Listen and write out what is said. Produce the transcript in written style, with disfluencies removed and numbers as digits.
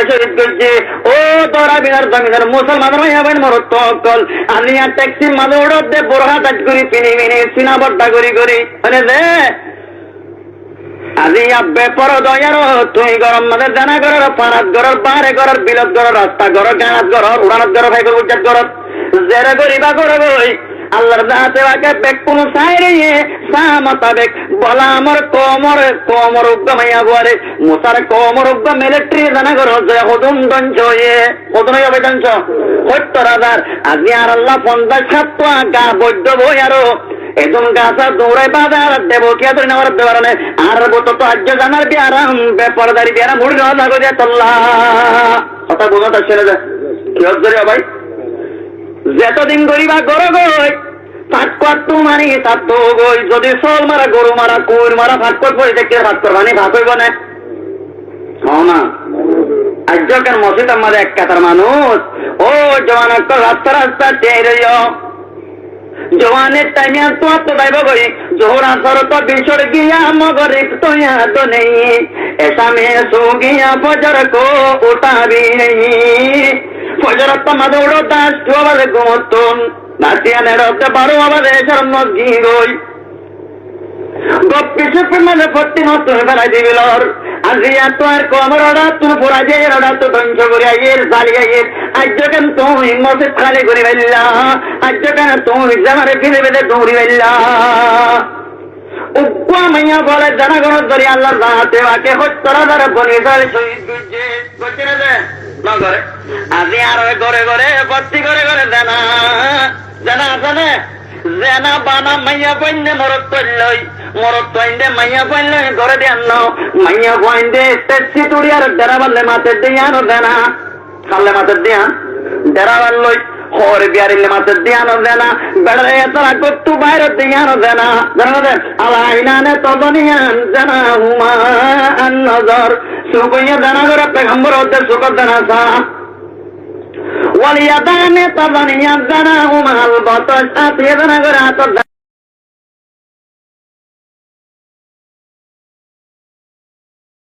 শহীদ করছে। ও তোরা বিনার জমিদার মুসলমানের ভাই হবেন মরত তকল আনিয়া ট্যাক্সির মাঝে উড়ত দে বোরহা টাচ করি পিনি মিনি সিনা বড্ডা করি করি মানে দে আজি আব্বে পর দয়ার তুই গরম মাঝে জানা করার পানাত গড়র বারে গড়র বিলত গড়র রাস্তা গড়র গানাত গড়র উড়ানত গড়র ভাই উজ্জাত গড়র জেরে করিবা করব আল্লাহর দাতে ওকে বেক কোন সাইরে সামতাবেক বলা আমার কোমর উগ্গমাইয়া বরে মুসার কোমর উগ্গ মিলিটারি জানা করো যে হদুম দঞ্চ হদুম হবে দঞ্চ ৭০,০০০ আজি আর আল্লাহ ৫০-৭০ গা বৈদ্য বই আরো এজন গাছা দৌড়াই বাজার দেব কে ধরে নেওয়ার দেওয়ার আর বতো তো আজ্য জানার বিয়ারাম বেপরদারি বিয়ারাম মুড়ি নেওয়া লাগো যে তল্লা কথা বোঝাতে ছেড়ে যায় কি হচ্ছে ভাই যতদিন গরিবা গরো গই ফাটকট তু মানি তার তো গই যদি সোল মারা গরু মারা কুর মারা ফাটকট পড়ে দেখতে ভাত করবানি ভাত হইব না না আজকের মসজিদ আমাদের এক কাতার মানুষ ও জওয়ান রাস্তা রাস্তা চেয়ে জওয়ানের টাইমে তো দাইব গই জোহরা সর তো বিছড় গিয়া মগরিব তো याद नहीं ऐसा में सो गया फजर को उठा भी नहीं फजर तो मदोड़ो दास जो वाले गोतुन नातिया ने रोते बारो आवाज शर्म की गई গপ্পি সুপি মানে ফটি নতুন বেলা দিবিলর আজিয়া তো আর কমরড়া তুই পুরা যে রড়া তো ধ্বংস করে আইয়ের জালি আইয়ের আজ কেন তুই মসজিদ খালি করে বেল্লা আজ কেন তুই জামারে ফিরে বেঁধে দৌড়ি বেল্লা উগ্র মাইয়া বলে জনগণ ধরে আল্লাহর দাঁতে ওকে ৭০,০০০ বনি ধরে শহীদ করছে করছে না যে না করে আজি আর ঘরে ঘরে ভর্তি করে করে জানা জানা আছে না জানা বানা মাইয়া পয়নে মরত পয়নে মাইয়া পয়নে ঘরে দেন মাইয়া পয়নে ট্যাক্সি তুড়ি আর ডেরা বাল্লে মাতে দিয়ানো জানা কালে মাতে দিয়ান ডেরা বাল্লই और बिहारिले माते दियानो देना बेड़े तरा गुट्टू बाहर दियानो देना जानो दे अलाइना ने तो दुनियान जना हुमा अन्नजर सुकोया देना करे पैगंबर होते सुको देना सा वलिया दाने तो दुनियान जना हुमा अलबत्ता साथ ये देना करे